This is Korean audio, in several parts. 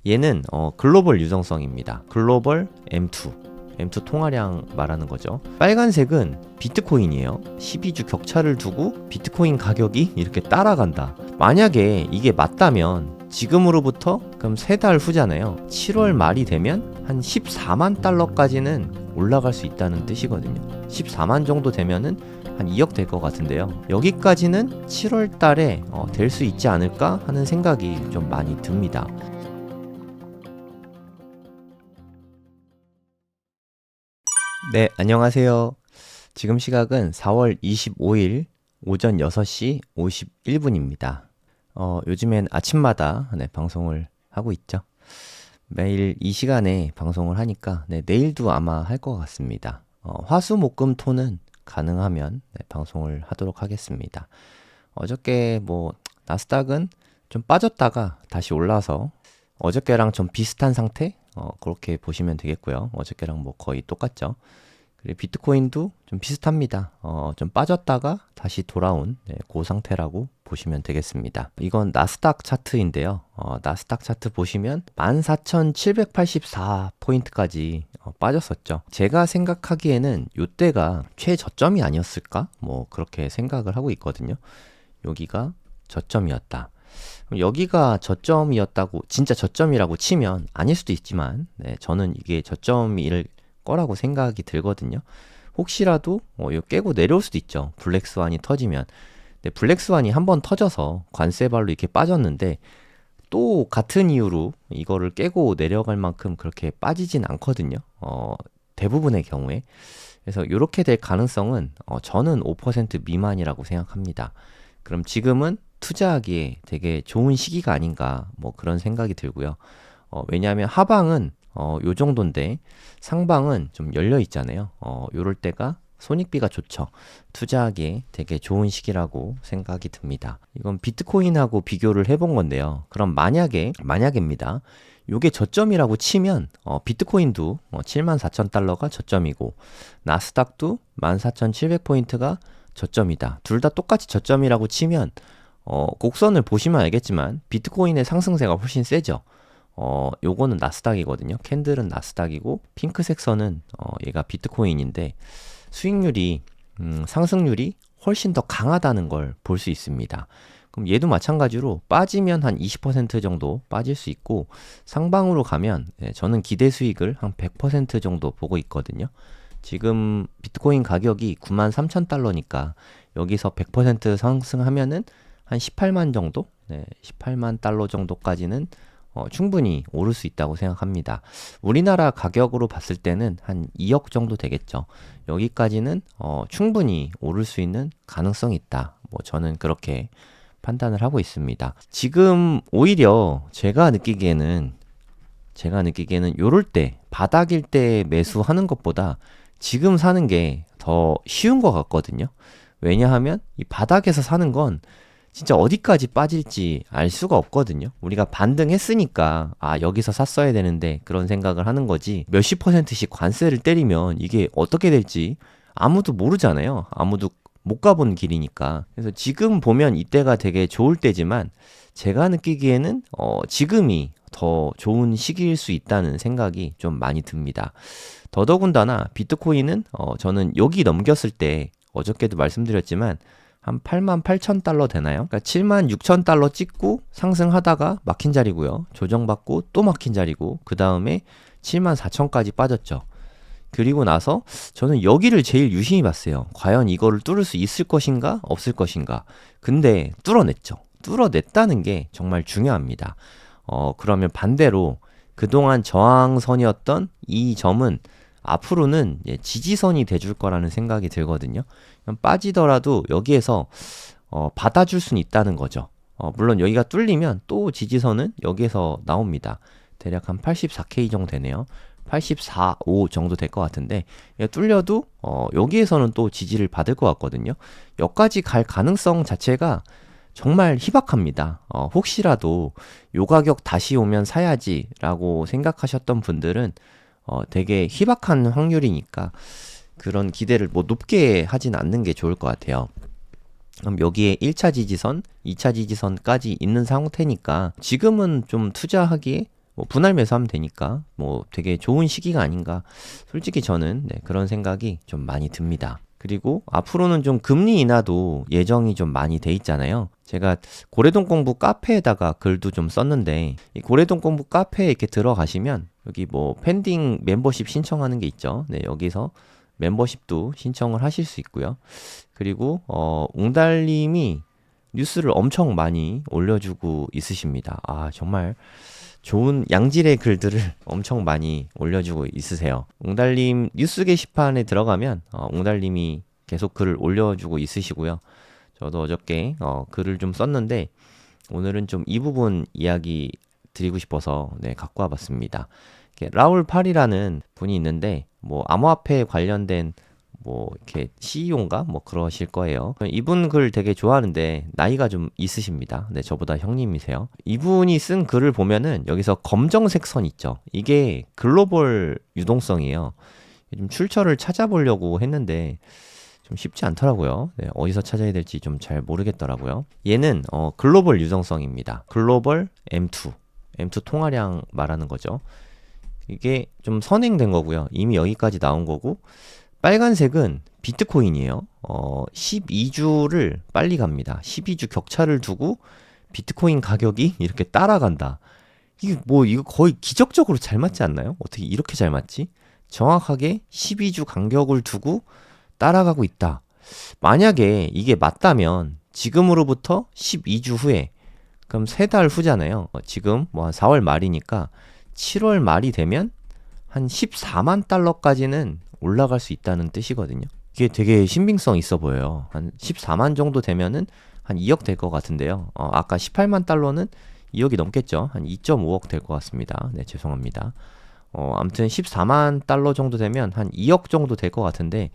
얘는 글로벌 유동성입니다. 글로벌 M2 통화량 말하는 거죠. 빨간색은 비트코인이에요. 12주 격차를 두고 비트코인 가격이 이렇게 따라간다. 만약에 이게 맞다면 지금으로부터 그럼 3달 후잖아요. 7월 말이 되면 한 14만 달러까지는 올라갈 수 있다는 뜻이거든요. 14만 정도 되면은 한 2억 될 것 같은데요. 여기까지는 7월 달에 될 수 있지 않을까 하는 생각이 좀 많이 듭니다. 네, 안녕하세요. 지금 시각은 4월 25일 오전 6시 51분입니다. 요즘엔 아침마다 방송을 하고 있죠. 매일 이 시간에 방송을 하니까 내일도 아마 할 것 같습니다. 화수목금토는 가능하면 방송을 하도록 하겠습니다. 어저께 나스닥은 좀 빠졌다가 다시 올라서 어저께랑 좀 비슷한 상태? 그렇게 보시면 되겠고요. 어저께랑 거의 똑같죠. 그리고 비트코인도 좀 비슷합니다. 좀 빠졌다가 다시 돌아온 그 상태라고 보시면 되겠습니다. 이건 나스닥 차트인데요. 나스닥 차트 보시면 14,784포인트까지 빠졌었죠. 제가 생각하기에는 이때가 최저점이 아니었을까? 그렇게 생각을 하고 있거든요. 여기가 저점이었다. 여기가 저점이었다고 진짜 저점이라고 치면 아닐 수도 있지만 저는 이게 저점일 거라고 생각이 들거든요. 혹시라도 이거 깨고 내려올 수도 있죠. 블랙스완이 터지면. 근데 블랙스완이 한번 터져서 관세발로 이렇게 빠졌는데 또 같은 이유로 이거를 깨고 내려갈 만큼 그렇게 빠지진 않거든요. 대부분의 경우에. 그래서 이렇게 될 가능성은 저는 5% 미만이라고 생각합니다. 그럼 지금은 투자하기에 되게 좋은 시기가 아닌가 그런 생각이 들고요. 왜냐하면 하방은 요 정도인데 상방은 좀 열려 있잖아요. 요럴 때가 손익비가 좋죠. 투자하기에 되게 좋은 시기라고 생각이 듭니다. 이건 비트코인하고 비교를 해본 건데요. 그럼 만약입니다. 요게 저점이라고 치면 비트코인도 74,000달러가 저점이고 나스닥도 14,700포인트가 저점이다. 둘 다 똑같이 저점이라고 치면 곡선을 보시면 알겠지만 비트코인의 상승세가 훨씬 세죠. 요거는 나스닥이거든요. 캔들은 나스닥이고 핑크색 선은 얘가 비트코인인데 수익률이 상승률이 훨씬 더 강하다는 걸 볼 수 있습니다. 그럼 얘도 마찬가지로 빠지면 한 20% 정도 빠질 수 있고 상방으로 가면 저는 기대 수익을 한 100% 정도 보고 있거든요. 지금 비트코인 가격이 93,000달러니까 여기서 100% 상승하면은 한 18만 정도? 18만 달러 정도까지는 충분히 오를 수 있다고 생각합니다. 우리나라 가격으로 봤을 때는 한 2억 정도 되겠죠. 여기까지는 충분히 오를 수 있는 가능성이 있다. 저는 그렇게 판단을 하고 있습니다. 지금 오히려 제가 느끼기에는 요럴 때 바닥일 때 매수하는 것보다 지금 사는 게 더 쉬운 것 같거든요. 왜냐하면 이 바닥에서 사는 건 진짜 어디까지 빠질지 알 수가 없거든요. 우리가 반등했으니까 여기서 샀어야 되는데 그런 생각을 하는 거지 몇십 %씩 관세를 때리면 이게 어떻게 될지 아무도 모르잖아요. 아무도 못 가본 길이니까. 그래서 지금 보면 이때가 되게 좋을 때지만 제가 느끼기에는 지금이 더 좋은 시기일 수 있다는 생각이 좀 많이 듭니다. 더더군다나 비트코인은 저는 여기 넘겼을 때 어저께도 말씀드렸지만 한 88,000달러 되나요? 그러니까 76,000달러 찍고 상승하다가 막힌 자리고요. 조정받고 또 막힌 자리고 그 다음에 74,000까지 빠졌죠. 그리고 나서 저는 여기를 제일 유심히 봤어요. 과연 이거를 뚫을 수 있을 것인가 없을 것인가. 근데 뚫어냈죠. 뚫어냈다는 게 정말 중요합니다. 그러면 반대로 그동안 저항선이었던 이 점은 앞으로는 지지선이 돼줄 거라는 생각이 들거든요. 빠지더라도 여기에서 받아줄 수는 있다는 거죠. 물론 여기가 뚫리면 또 지지선은 여기에서 나옵니다. 대략 한 84K 정도 되네요. 84, 5 정도 될 것 같은데 뚫려도 여기에서는 또 지지를 받을 것 같거든요. 여기까지 갈 가능성 자체가 정말 희박합니다. 혹시라도 요 가격 다시 오면 사야지 라고 생각하셨던 분들은 되게 희박한 확률이니까 그런 기대를 높게 하진 않는 게 좋을 것 같아요. 그럼 여기에 1차 지지선, 2차 지지선까지 있는 상태니까 지금은 좀 투자하기에 뭐 분할 매수하면 되니까 뭐 되게 좋은 시기가 아닌가. 솔직히 저는 그런 생각이 좀 많이 듭니다. 그리고 앞으로는 좀 금리 인하도 예정이 좀 많이 돼 있잖아요. 제가 고래동 공부 카페에다가 글도 좀 썼는데 이 고래동 공부 카페에 이렇게 들어가시면 여기 뭐 펜딩 멤버십 신청하는 게 있죠. 네, 여기서 멤버십도 신청을 하실 수 있고요. 그리고 웅달님이 뉴스를 엄청 많이 올려주고 있으십니다. 아, 정말 좋은 양질의 글들을 엄청 많이 올려주고 있으세요. 웅달님 뉴스 게시판에 들어가면 웅달님이 계속 글을 올려주고 있으시고요. 저도 어저께 글을 좀 썼는데 오늘은 좀 이 부분 이야기 드리고 싶어서 갖고 와봤습니다. 라울 팔이라는 분이 있는데 뭐 암호화폐 관련된 뭐 이렇게 CEO인가 뭐 그러실 거예요. 이분 글 되게 좋아하는데 나이가 좀 있으십니다. 네, 저보다 형님이세요. 이분이 쓴 글을 보면은 여기서 검정색 선 있죠. 이게 글로벌 유동성이에요. 좀 출처를 찾아보려고 했는데 좀 쉽지 않더라고요. 네, 어디서 찾아야 될지 좀 잘 모르겠더라고요. 얘는 글로벌 유동성입니다. 글로벌 M2 통화량 말하는 거죠. 이게 좀 선행된 거고요. 이미 여기까지 나온 거고 빨간색은 비트코인이에요. 12주를 빨리 갑니다. 12주 격차를 두고 비트코인 가격이 이렇게 따라간다. 이거 거의 기적적으로 잘 맞지 않나요? 어떻게 이렇게 잘 맞지? 정확하게 12주 간격을 두고 따라가고 있다. 만약에 이게 맞다면 지금으로부터 12주 후에 그럼 3달 후잖아요. 지금 뭐 한 4월 말이니까 7월 말이 되면 한 14만 달러까지는 올라갈 수 있다는 뜻이거든요. 이게 되게 신빙성 있어 보여요. 한 14만 정도 되면은 한 2억 될 것 같은데요. 아까 18만 달러는 2억이 넘겠죠. 한 2.5억 될 것 같습니다. 네, 죄송합니다. 아무튼 14만 달러 정도 되면 한 2억 정도 될 것 같은데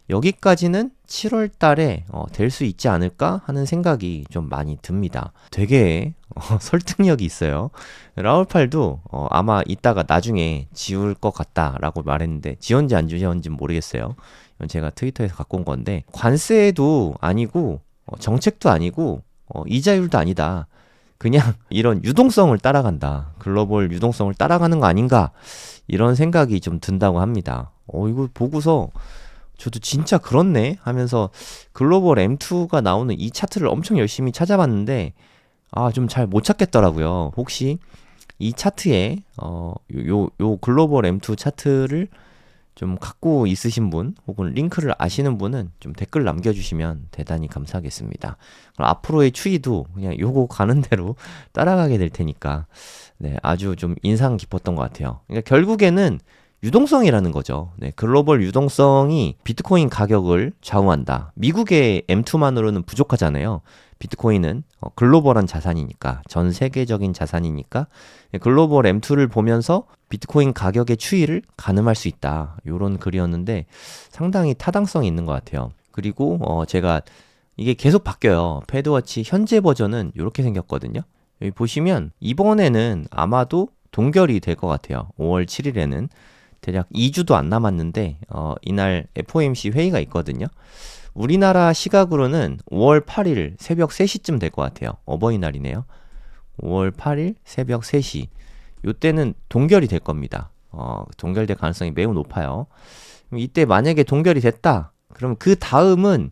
여기까지는 7월 달에 될 수 있지 않을까 하는 생각이 좀 많이 듭니다. 되게 설득력이 있어요. 라울팔도 아마 이따가 나중에 지울 것 같다라고 말했는데 지웠는지 안 지웠는지 모르겠어요. 이건 제가 트위터에서 갖고 온 건데 관세도 아니고 정책도 아니고 이자율도 아니다. 그냥 이런 유동성을 따라간다. 글로벌 유동성을 따라가는 거 아닌가 이런 생각이 좀 든다고 합니다. 이거 보고서 저도 진짜 그렇네 하면서 글로벌 M2가 나오는 이 차트를 엄청 열심히 찾아봤는데 좀 잘 못 찾겠더라고요. 혹시 이 차트에 요 글로벌 M2 차트를 좀 갖고 있으신 분 혹은 링크를 아시는 분은 좀 댓글 남겨주시면 대단히 감사하겠습니다. 그럼 앞으로의 추이도 그냥 요거 가는 대로 따라가게 될 테니까 아주 좀 인상 깊었던 것 같아요. 그러니까 결국에는 유동성이라는 거죠. 글로벌 유동성이 비트코인 가격을 좌우한다. 미국의 M2만으로는 부족하잖아요. 비트코인은 글로벌한 자산이니까, 전 세계적인 자산이니까 글로벌 M2를 보면서 비트코인 가격의 추이를 가늠할 수 있다. 이런 글이었는데 상당히 타당성이 있는 것 같아요. 그리고 제가 이게 계속 바뀌어요. 패드워치 현재 버전은 이렇게 생겼거든요. 여기 보시면 이번에는 아마도 동결이 될 것 같아요. 5월 7일에는 대략 2주도 안 남았는데 이날 FOMC 회의가 있거든요. 우리나라 시각으로는 5월 8일 새벽 3시쯤 될 것 같아요. 어버이날이네요. 5월 8일 새벽 3시 이때는 동결이 될 겁니다. 동결될 가능성이 매우 높아요. 이때 만약에 동결이 됐다 그럼 그 다음은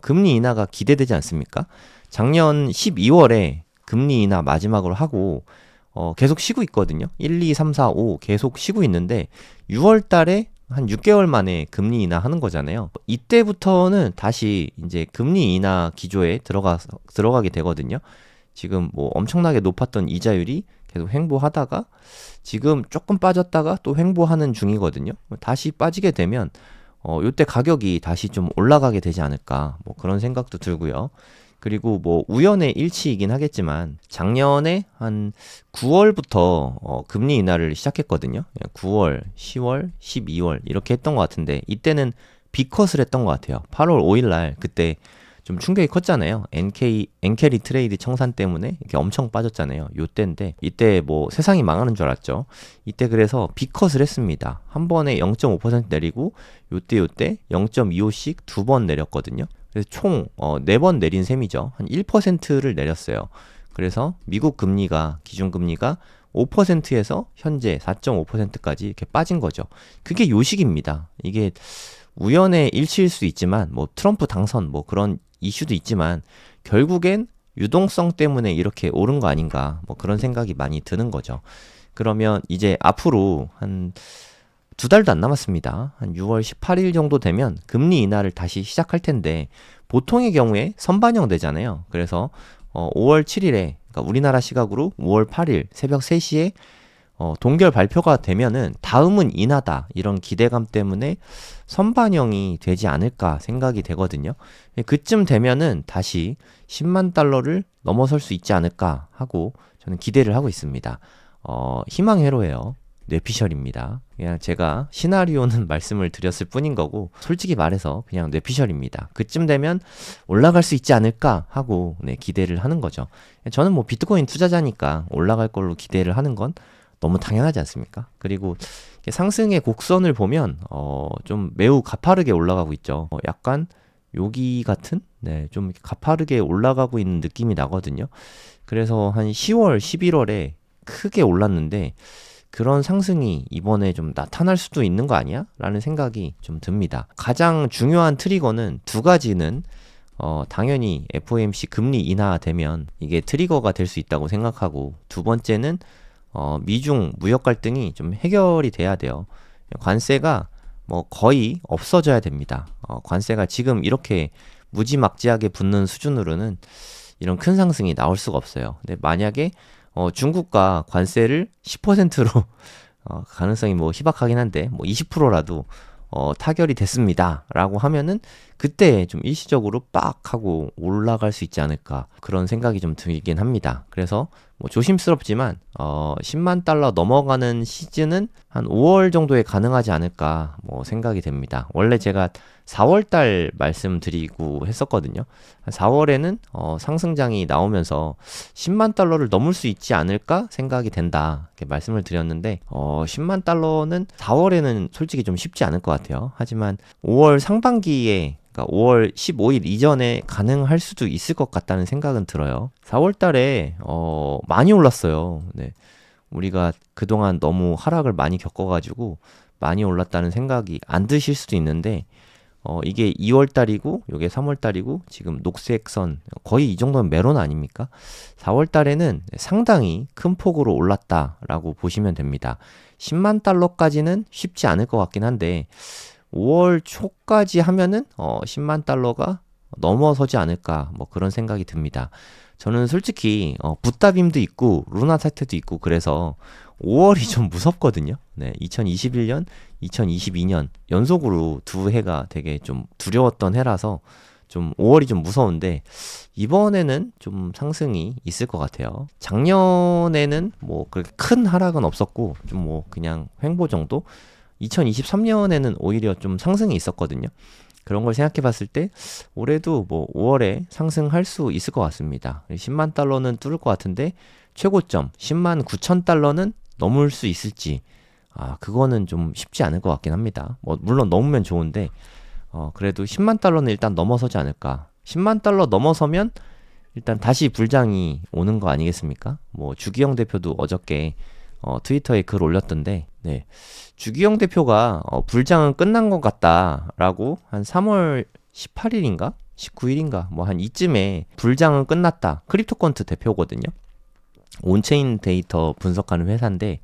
금리 인하가 기대되지 않습니까? 작년 12월에 금리 인하 마지막으로 하고 계속 쉬고 있거든요. 1, 2, 3, 4, 5 계속 쉬고 있는데 6월 달에 한 6개월 만에 금리 인하 하는 거잖아요. 이때부터는 다시 이제 금리 인하 기조에 들어가게 되거든요. 지금 뭐 엄청나게 높았던 이자율이 계속 횡보하다가 지금 조금 빠졌다가 또 횡보하는 중이거든요. 다시 빠지게 되면 요때 가격이 다시 좀 올라가게 되지 않을까 뭐 그런 생각도 들고요. 그리고 뭐 우연의 일치이긴 하겠지만 작년에 한 9월부터 금리 인하를 시작했거든요. 9월, 10월, 12월 이렇게 했던 것 같은데 이때는 B컷을 했던 것 같아요. 8월 5일 날 그때 좀 충격이 컸잖아요. 엔캐리 트레이드 청산 때문에 이렇게 엄청 빠졌잖아요. 요때인데 이때 뭐 세상이 망하는 줄 알았죠. 이때 그래서 B컷을 했습니다. 한 번에 0.5% 내리고 요때 0.25씩 두 번 내렸거든요. 그래서 총 4번 내린 셈이죠. 한 1%를 내렸어요. 그래서 미국 금리가 기준금리가 5%에서 현재 4.5%까지 이렇게 빠진 거죠. 그게 요식입니다. 이게 우연의 일치일 수 있지만 뭐 트럼프 당선 뭐 그런 이슈도 있지만 결국엔 유동성 때문에 이렇게 오른 거 아닌가 뭐 그런 생각이 많이 드는 거죠. 그러면 이제 앞으로 한 2달도 안 남았습니다. 한 6월 18일 정도 되면 금리 인하를 다시 시작할 텐데 보통의 경우에 선반영 되잖아요. 그래서 5월 7일에 그러니까 우리나라 시각으로 5월 8일 새벽 3시에 동결 발표가 되면은 다음은 인하다 이런 기대감 때문에 선반영이 되지 않을까 생각이 되거든요. 그쯤 되면은 다시 10만 달러를 넘어설 수 있지 않을까 하고 저는 기대를 하고 있습니다. 희망회로예요. 뇌피셜입니다. 그냥 제가 시나리오는 말씀을 드렸을 뿐인 거고 솔직히 말해서 그냥 뇌피셜입니다. 그쯤 되면 올라갈 수 있지 않을까 하고 기대를 하는 거죠. 저는 뭐 비트코인 투자자니까 올라갈 걸로 기대를 하는 건 너무 당연하지 않습니까? 그리고 상승의 곡선을 보면 좀 매우 가파르게 올라가고 있죠. 약간 여기 같은 좀 가파르게 올라가고 있는 느낌이 나거든요. 그래서 한 10월, 11월에 크게 올랐는데 그런 상승이 이번에 좀 나타날 수도 있는 거 아니야? 라는 생각이 좀 듭니다. 가장 중요한 트리거는 두 가지는 당연히 FOMC 금리 인하되면 이게 트리거가 될 수 있다고 생각하고 두 번째는 미중 무역 갈등이 좀 해결이 돼야 돼요. 관세가 뭐 거의 없어져야 됩니다. 관세가 지금 이렇게 무지막지하게 붙는 수준으로는 이런 큰 상승이 나올 수가 없어요. 근데 만약에 중국과 관세를 10%로 가능성이 뭐 희박하긴 한데 뭐 20%라도 타결이 됐습니다 라고 하면은 그때 좀 일시적으로 빡 하고 올라갈 수 있지 않을까 그런 생각이 좀 들긴 합니다. 그래서 뭐 조심스럽지만 10만 달러 넘어가는 시즌은 한 5월 정도에 가능하지 않을까 뭐 생각이 됩니다. 원래 제가 4월달 말씀드리고 했었거든요. 4월에는 상승장이 나오면서 10만 달러를 넘을 수 있지 않을까 생각이 된다 이렇게 말씀을 드렸는데 10만 달러는 4월에는 솔직히 좀 쉽지 않을 것 같아요. 하지만 5월 상반기에 그러니까 5월 15일 이전에 가능할 수도 있을 것 같다는 생각은 들어요. 4월 달에 많이 올랐어요. 네. 우리가 그동안 너무 하락을 많이 겪어가지고 많이 올랐다는 생각이 안 드실 수도 있는데 이게 2월 달이고 이게 3월 달이고 지금 녹색 선 거의 이 정도면 메론 아닙니까? 4월 달에는 상당히 큰 폭으로 올랐다라고 보시면 됩니다. 10만 달러까지는 쉽지 않을 것 같긴 한데 5월 초까지 하면은 10만 달러가 넘어서지 않을까 뭐 그런 생각이 듭니다. 저는 솔직히 붓다빔도 있고 루나사이트도 있고 그래서 5월이 좀 무섭거든요. 네, 2021년, 2022년 연속으로 두 해가 되게 좀 두려웠던 해라서 좀 5월이 좀 무서운데 이번에는 좀 상승이 있을 것 같아요. 작년에는 뭐 그렇게 큰 하락은 없었고 좀 뭐 그냥 횡보 정도? 2023년에는 오히려 좀 상승이 있었거든요. 그런 걸 생각해 봤을 때 올해도 뭐 5월에 상승할 수 있을 것 같습니다. 10만 달러는 뚫을 것 같은데 최고점 10만 9천 달러는 넘을 수 있을지 그거는 좀 쉽지 않을 것 같긴 합니다. 뭐 물론 넘으면 좋은데 그래도 10만 달러는 일단 넘어서지 않을까. 10만 달러 넘어서면 일단 다시 불장이 오는 거 아니겠습니까? 뭐 주기영 대표도 어저께 트위터에 글 올렸던데 네. 주기영 대표가 불장은 끝난 것 같다라고 한 3월 18일인가 19일인가 뭐 한 이쯤에 불장은 끝났다. 크립토컨트 대표거든요. 온체인 데이터 분석하는 회사인데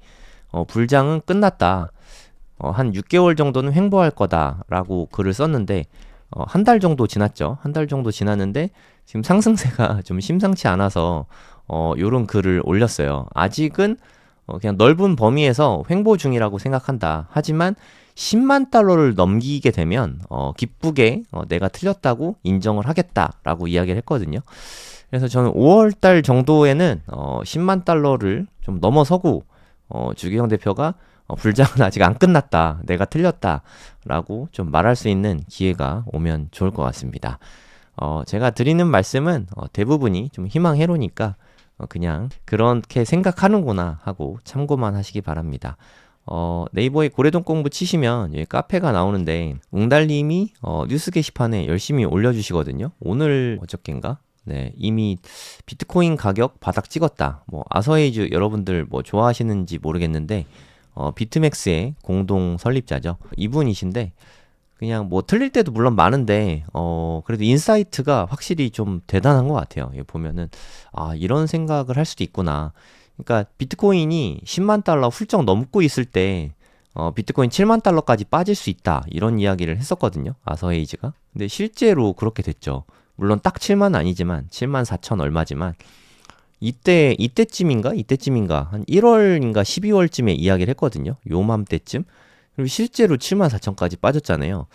불장은 끝났다. 한 6개월 정도는 횡보할 거다라고 글을 썼는데 한 달 정도 지났죠. 한 달 정도 지났는데 지금 상승세가 좀 심상치 않아서 요런 글을 올렸어요. 아직은 그냥 넓은 범위에서 횡보 중이라고 생각한다. 하지만 10만 달러를 넘기게 되면 기쁘게 내가 틀렸다고 인정을 하겠다라고 이야기를 했거든요. 그래서 저는 5월 달 정도에는 10만 달러를 좀 넘어서고 주기영 대표가 불장은 아직 안 끝났다. 내가 틀렸다라고 좀 말할 수 있는 기회가 오면 좋을 것 같습니다. 제가 드리는 말씀은 대부분이 좀 희망회로니까 그냥 그렇게 생각하는구나 하고 참고만 하시기 바랍니다. 네이버에 고래동 공부 치시면 여기 카페가 나오는데 웅달님이 뉴스 게시판에 열심히 올려주시거든요. 오늘 어저께인가? 네, 이미 비트코인 가격 바닥 찍었다. 뭐 아서에이즈 여러분들 뭐 좋아하시는지 모르겠는데 비트맥스의 공동 설립자죠. 이분이신데 그냥 뭐 틀릴 때도 물론 많은데 그래도 인사이트가 확실히 좀 대단한 것 같아요. 여기 보면은 이런 생각을 할 수도 있구나. 그러니까 비트코인이 10만 달러 훌쩍 넘고 있을 때 비트코인 7만 달러까지 빠질 수 있다. 이런 이야기를 했었거든요. 아서에이즈가. 근데 실제로 그렇게 됐죠. 물론 딱 7만 아니지만 7만 4천 얼마지만 이때쯤인가 한 1월인가 12월쯤에 이야기를 했거든요. 요맘때쯤. 그리고 실제로 7만 4천까지 빠졌잖아요.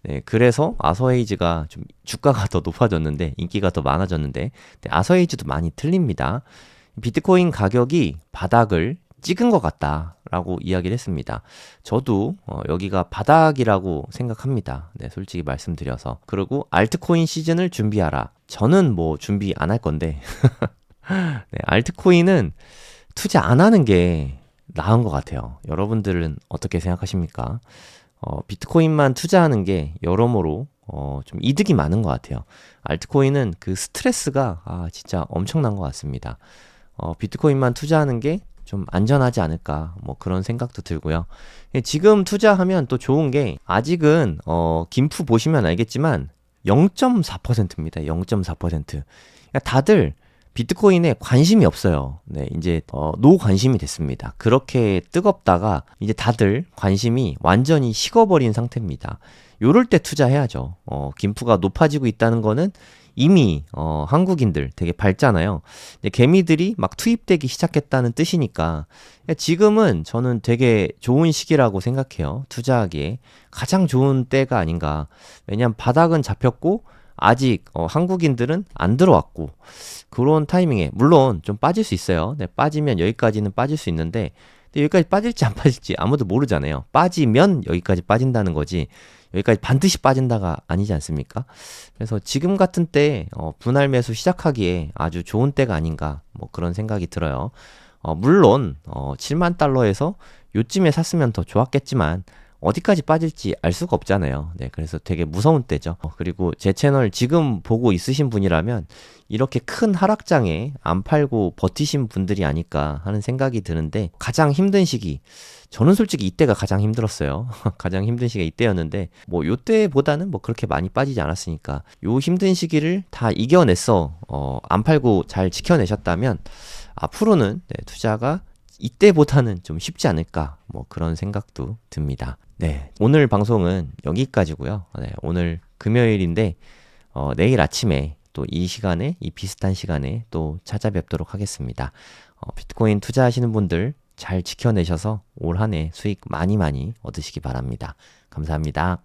네, 그래서 아서에이즈가 좀 주가가 더 높아졌는데 인기가 더 많아졌는데 네, 아서에이즈도 많이 틀립니다. 비트코인 가격이 바닥을 찍은 것 같다라고 이야기를 했습니다. 저도 여기가 바닥이라고 생각합니다. 네, 솔직히 말씀드려서. 그리고 알트코인 시즌을 준비하라. 저는 뭐 준비 안 할 건데 네, 알트코인은 투자 안 하는 게 나은 것 같아요. 여러분들은 어떻게 생각하십니까? 비트코인만 투자하는 게 여러모로 좀 이득이 많은 것 같아요. 알트코인은 그 스트레스가 진짜 엄청난 것 같습니다. 비트코인만 투자하는 게 좀 안전하지 않을까 뭐 그런 생각도 들고요. 지금 투자하면 또 좋은 게 아직은 김프 보시면 알겠지만 0.4%입니다. 0.4%. 그러니까 다들 비트코인에 관심이 없어요. 네, 이제 노 관심이 됐습니다. 그렇게 뜨겁다가 이제 다들 관심이 완전히 식어버린 상태입니다. 요럴 때 투자해야죠. 김프가 높아지고 있다는 거는 이미 한국인들 되게 밝잖아요. 개미들이 막 투입되기 시작했다는 뜻이니까 지금은 저는 되게 좋은 시기라고 생각해요. 투자하기에 가장 좋은 때가 아닌가. 왜냐하면 바닥은 잡혔고 아직 한국인들은 안 들어왔고 그런 타이밍에 물론 좀 빠질 수 있어요. 네, 빠지면 여기까지는 빠질 수 있는데 여기까지 빠질지 안 빠질지 아무도 모르잖아요. 빠지면 여기까지 빠진다는 거지 여기까지 반드시 빠진다가 아니지 않습니까? 그래서 지금 같은 때 분할 매수 시작하기에 아주 좋은 때가 아닌가 뭐 그런 생각이 들어요. 물론 7만 달러에서 요쯤에 샀으면 더 좋았겠지만 어디까지 빠질지 알 수가 없잖아요. 네, 그래서 되게 무서운 때죠. 그리고 제 채널 지금 보고 있으신 분이라면 이렇게 큰 하락장에 안 팔고 버티신 분들이 아닐까 하는 생각이 드는데 가장 힘든 시기 저는 솔직히 이때가 가장 힘들었어요. 가장 힘든 시기가 이때였는데 뭐 요때보다는 뭐 그렇게 많이 빠지지 않았으니까 요 힘든 시기를 다 이겨냈어 안 팔고 잘 지켜내셨다면 앞으로는 네, 투자가 이때보다는 좀 쉽지 않을까 뭐 그런 생각도 듭니다. 네, 오늘 방송은 여기까지고요. 네, 오늘 금요일인데 내일 아침에 또 이 시간에 이 비슷한 시간에 또 찾아뵙도록 하겠습니다. 비트코인 투자하시는 분들 잘 지켜내셔서 올 한 해 수익 많이 얻으시기 바랍니다. 감사합니다.